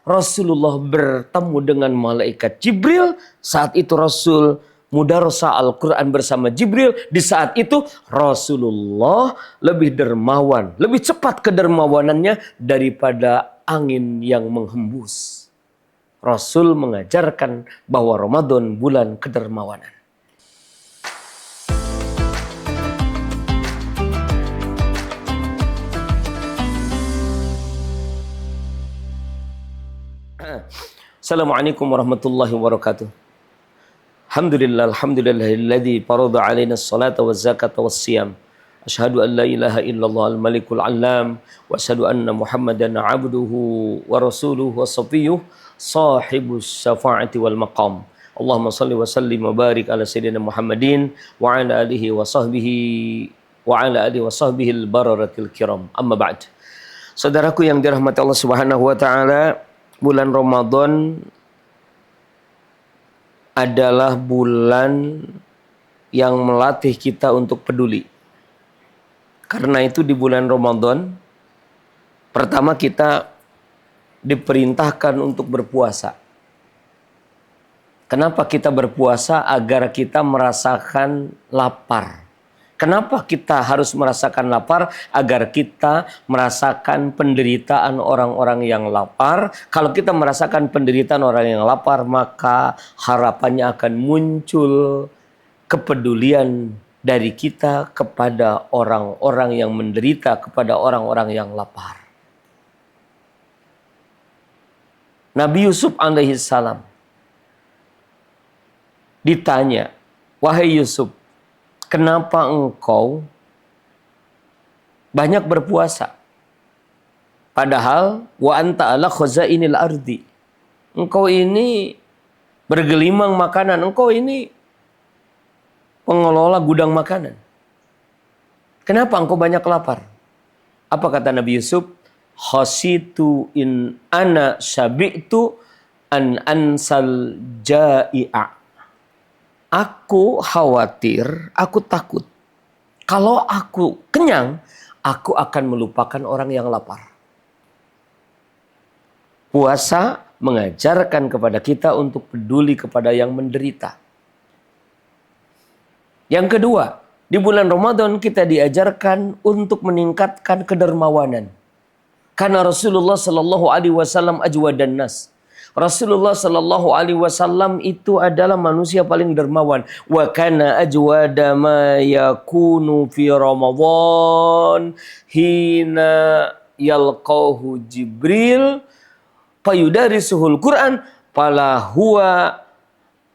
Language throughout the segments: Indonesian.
Rasulullah bertemu dengan malaikat Jibril. Saat itu Rasul mudarasa Al-Quran bersama Jibril. Di saat itu Rasulullah lebih dermawan, lebih cepat kedermawanannya daripada angin yang menghembus. Rasul mengajarkan bahwa Ramadan bulan kedermawanan. Assalamualaikum warahmatullahi wabarakatuh. Alhamdulillahilladzi farada alaina as-salata waz-zakata was-siyam. Asyhadu an la ilaha illallah al-malikul allam wa asyhadu anna Muhammadan abduhu wa rasuluhu wa safiyyuh sahibus syafa'ati wal maqam. Allahumma shalli wa sallim wa barik ala sayyidina Muhammadin wa ala alihi wa sahbihi al-bararatil kiram. Amma ba'd. Saudaraku yang dirahmati Allah Subhanahu wa taala, bulan Ramadan adalah bulan yang melatih kita untuk peduli. Karena itu di bulan Ramadan, pertama kita diperintahkan untuk berpuasa. Kenapa kita berpuasa? Agar kita merasakan lapar. Kenapa kita harus merasakan lapar? Agar kita merasakan penderitaan orang-orang yang lapar. Kalau kita merasakan penderitaan orang yang lapar, maka harapannya akan muncul kepedulian dari kita kepada orang-orang yang menderita, kepada orang-orang yang lapar. Nabi Yusuf alaihissalam ditanya, "Wahai Yusuf, kenapa engkau banyak berpuasa? Padahal wa anta ala khazainil ardi. Engkau ini bergelimang makanan, engkau ini pengelola gudang makanan. Kenapa engkau banyak lapar?" Apa kata Nabi Yusuf? "Khasitu in ana syabi'tu an ansal ja'i'a." Aku khawatir, aku takut. Kalau aku kenyang, aku akan melupakan orang yang lapar. Puasa mengajarkan kepada kita untuk peduli kepada yang menderita. Yang kedua, di bulan Ramadan kita diajarkan untuk meningkatkan kedermawanan. Karena Rasulullah Sallallahu Alaihi Wasallam ajwadan nas. Rasulullah Sallallahu Alaihi Wasallam itu adalah manusia paling dermawan. Wa kana ajwada ma yakunu fi Ramadan hina yalqahu Jibril fayudarisuhul Quran fala huwa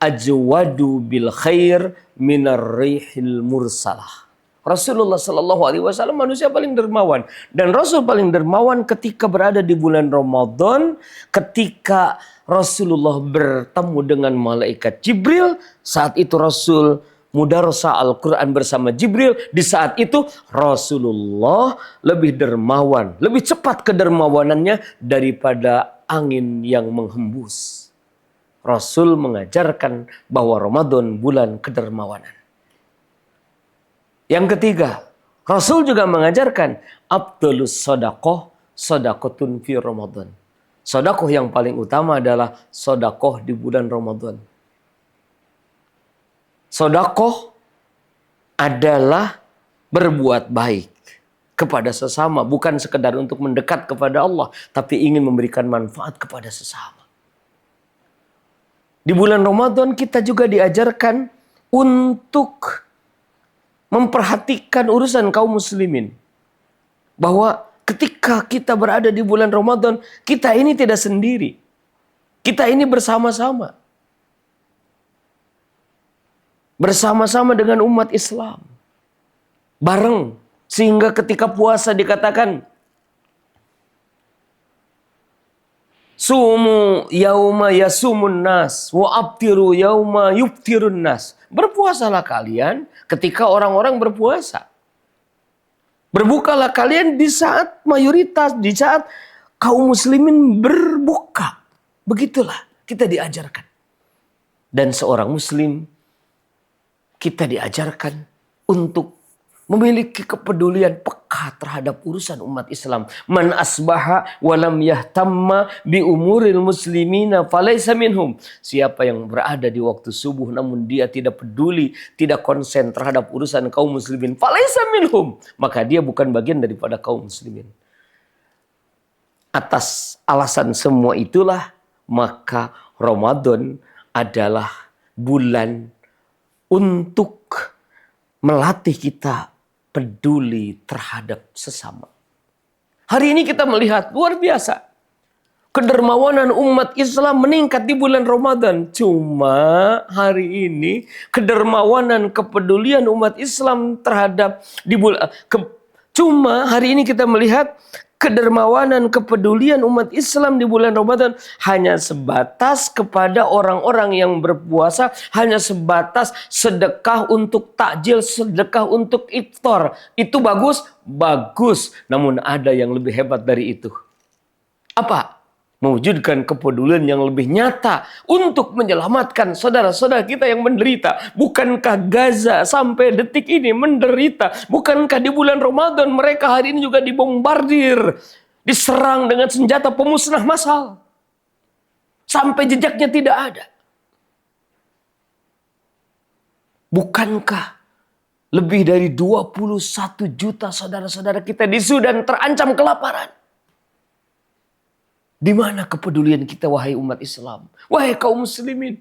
ajwadu bil khair minar rihil mursalah. Rasulullah Sallallahu Alaihi Wasallam manusia paling dermawan, dan Rasul paling dermawan ketika berada di bulan Ramadan, ketika Rasulullah bertemu dengan malaikat Jibril. Saat itu Rasul mudarasa Al-Quran bersama Jibril. Di saat itu Rasulullah lebih dermawan, lebih cepat kedermawanannya daripada angin yang menghembus. Rasul mengajarkan bahwa Ramadan bulan kedermawanan. Yang ketiga, Rasul juga mengajarkan afdhalus shadaqah shadaqatun fi Ramadan. Sedekah yang paling utama adalah sedekah di bulan Ramadan. Sedekah adalah berbuat baik kepada sesama, bukan sekedar untuk mendekat kepada Allah, tapi ingin memberikan manfaat kepada sesama. Di bulan Ramadan kita juga diajarkan untuk memperhatikan urusan kaum muslimin. Bahwa ketika kita berada di bulan Ramadan, kita ini tidak sendiri. Kita ini bersama-sama. Bersama-sama dengan umat Islam. Bareng. Sehingga ketika puasa dikatakan, sumu yauma yasumun nas wa abtiru yauma yuftirun nas. Berpuasalah kalian ketika orang-orang berpuasa. Berbukalah kalian di saat mayoritas, di saat kaum muslimin berbuka. Begitulah kita diajarkan. Dan seorang muslim, kita diajarkan untuk memiliki kepedulian peka terhadap urusan umat Islam. Man asbaha walam yahtamma bi umuril muslimina falaysa minhum. Siapa yang berada di waktu subuh namun dia tidak peduli, tidak konsen terhadap urusan kaum muslimin, falaysa minhum, maka dia bukan bagian daripada kaum muslimin. Atas alasan semua itulah, maka Ramadan adalah bulan untuk melatih kita peduli terhadap sesama. Hari ini kita melihat luar biasa. Kedermawanan umat Islam meningkat di bulan Ramadan. Cuma hari ini kedermawanan kepedulian umat Islam terhadap cuma hari ini kita melihat kedermawanan kepedulian umat Islam di bulan Ramadan hanya sebatas kepada orang-orang yang berpuasa, hanya sebatas sedekah untuk takjil, sedekah untuk iftar. Itu bagus? Bagus. Namun ada yang lebih hebat dari itu. Apa? Mewujudkan kepedulian yang lebih nyata untuk menyelamatkan saudara-saudara kita yang menderita. Bukankah Gaza sampai detik ini menderita? Bukankah di bulan Ramadan mereka hari ini juga dibombardir, diserang dengan senjata pemusnah massal, sampai jejaknya tidak ada? Bukankah lebih dari 21 juta saudara-saudara kita di Sudan terancam kelaparan? Di mana kepedulian kita, wahai umat Islam, wahai kaum muslimin,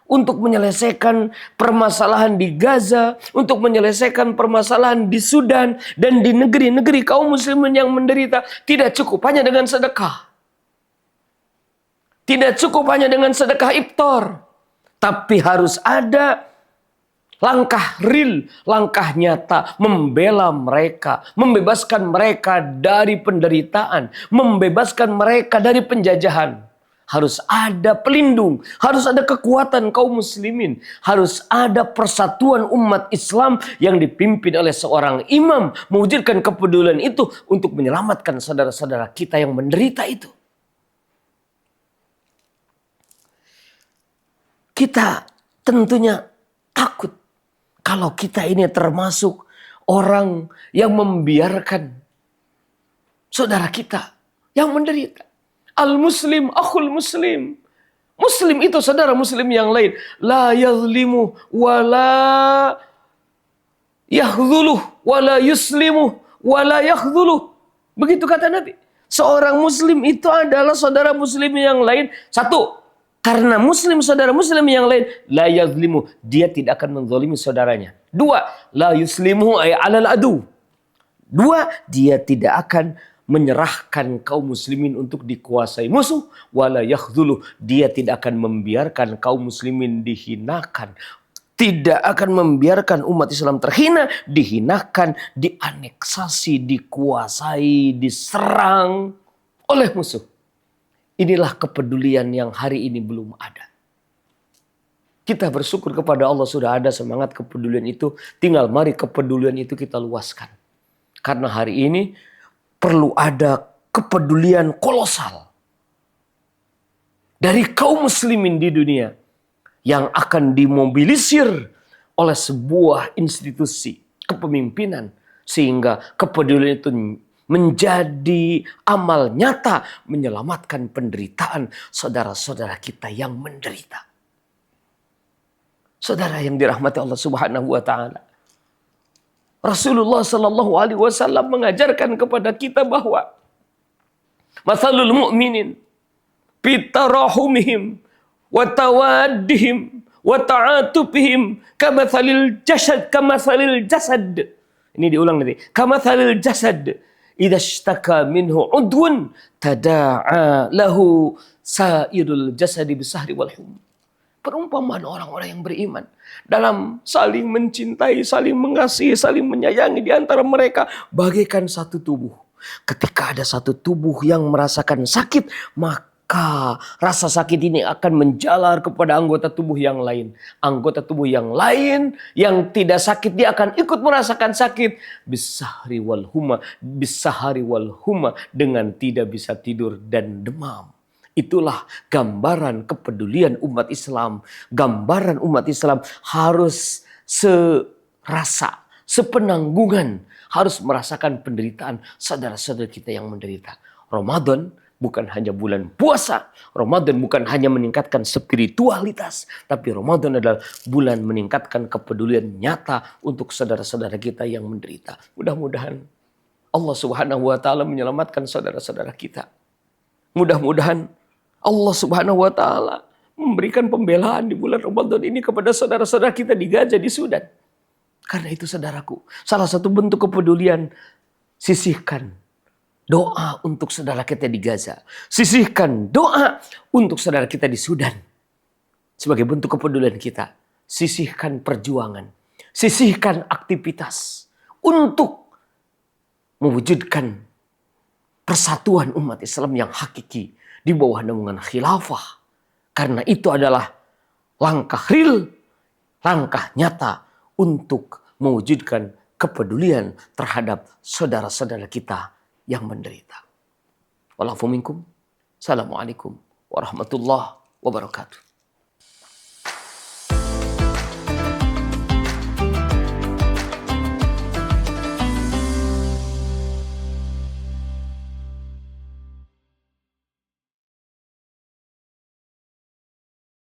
untuk menyelesaikan permasalahan di Gaza, untuk menyelesaikan permasalahan di Sudan dan di negeri-negeri kaum muslimin yang menderita? Tidak cukup hanya dengan sedekah. Tidak cukup hanya dengan sedekah iftar, tapi harus ada langkah real, langkah nyata, membela mereka, membebaskan mereka dari penderitaan, membebaskan mereka dari penjajahan. Harus ada pelindung, harus ada kekuatan kaum muslimin, harus ada persatuan umat Islam yang dipimpin oleh seorang imam, mewujudkan kepedulian itu untuk menyelamatkan saudara-saudara kita yang menderita itu. Kita tentunya takut kalau kita ini termasuk orang yang membiarkan saudara kita yang menderita. Al-muslim akhul muslim. Muslim itu saudara muslim yang lain. La yazlimu wa la yakhdhuluh wa la yuslimu wa la yakhdhuluh. Begitu kata Nabi. Seorang muslim itu adalah saudara muslim yang lain. Satu, karena muslim saudara muslim yang lain, la yazlimu, dia tidak akan menzalimi saudaranya. Dua, la yuslimu ay alal adu. Dua, dia tidak akan menyerahkan kaum muslimin untuk dikuasai musuh. Wala yakhdhuluh, dia tidak akan membiarkan kaum muslimin dihinakan. Tidak akan membiarkan umat Islam terhina, dihinakan, dianeksasi, dikuasai, diserang oleh musuh. Inilah kepedulian yang hari ini belum ada. Kita bersyukur kepada Allah sudah ada semangat kepedulian itu. Tinggal mari kepedulian itu kita luaskan. Karena hari ini perlu ada kepedulian kolosal dari kaum muslimin di dunia yang akan dimobilisir oleh sebuah institusi kepemimpinan. Sehingga kepedulian itu menjadi amal nyata menyelamatkan penderitaan saudara-saudara kita yang menderita. Saudara yang dirahmati Allah Subhanahu wa taala. Rasulullah sallallahu alaihi wasallam mengajarkan kepada kita bahwa mathalul mu'minin bitarahumihim wa tawaddihim wa ta'atufihim kamathalil jasad. Ini diulang nanti. Kamathalil jasad idza ishtaka minhu udwun tada'a lahu sa'irul jasadi bisahri wal hum. Perumpamaan orang-orang yang beriman dalam saling mencintai, saling mengasihi, saling menyayangi di antara mereka bagaikan satu tubuh. Ketika ada satu tubuh yang merasakan sakit, maka rasa sakit ini akan menjalar kepada anggota tubuh yang lain. Anggota tubuh yang lain yang tidak sakit, dia akan ikut merasakan sakit. Bisahri wal huma, dengan tidak bisa tidur dan demam. Itulah gambaran kepedulian umat Islam. Gambaran umat Islam harus serasa, sepenanggungan harus merasakan penderitaan saudara-saudara kita yang menderita. Ramadan bukan hanya bulan puasa. Ramadan bukan hanya meningkatkan spiritualitas. Tapi Ramadan adalah bulan meningkatkan kepedulian nyata untuk saudara-saudara kita yang menderita. Mudah-mudahan Allah Subhanahu wa Ta'ala menyelamatkan saudara-saudara kita. Mudah-mudahan Allah Subhanahu wa Ta'ala memberikan pembelaan di bulan Ramadan ini kepada saudara-saudara kita di Gaza, di Sudan. Karena itu saudaraku, salah satu bentuk kepedulian, sisihkan doa untuk saudara kita di Gaza. Sisihkan doa untuk saudara kita di Sudan. Sebagai bentuk kepedulian kita, sisihkan perjuangan, sisihkan aktivitas untuk mewujudkan persatuan umat Islam yang hakiki di bawah naungan khilafah. Karena itu adalah langkah real, langkah nyata untuk mewujudkan kepedulian terhadap saudara-saudara kita yang menderita. Walafu minkum. Assalamualaikum warahmatullahi wabarakatuh.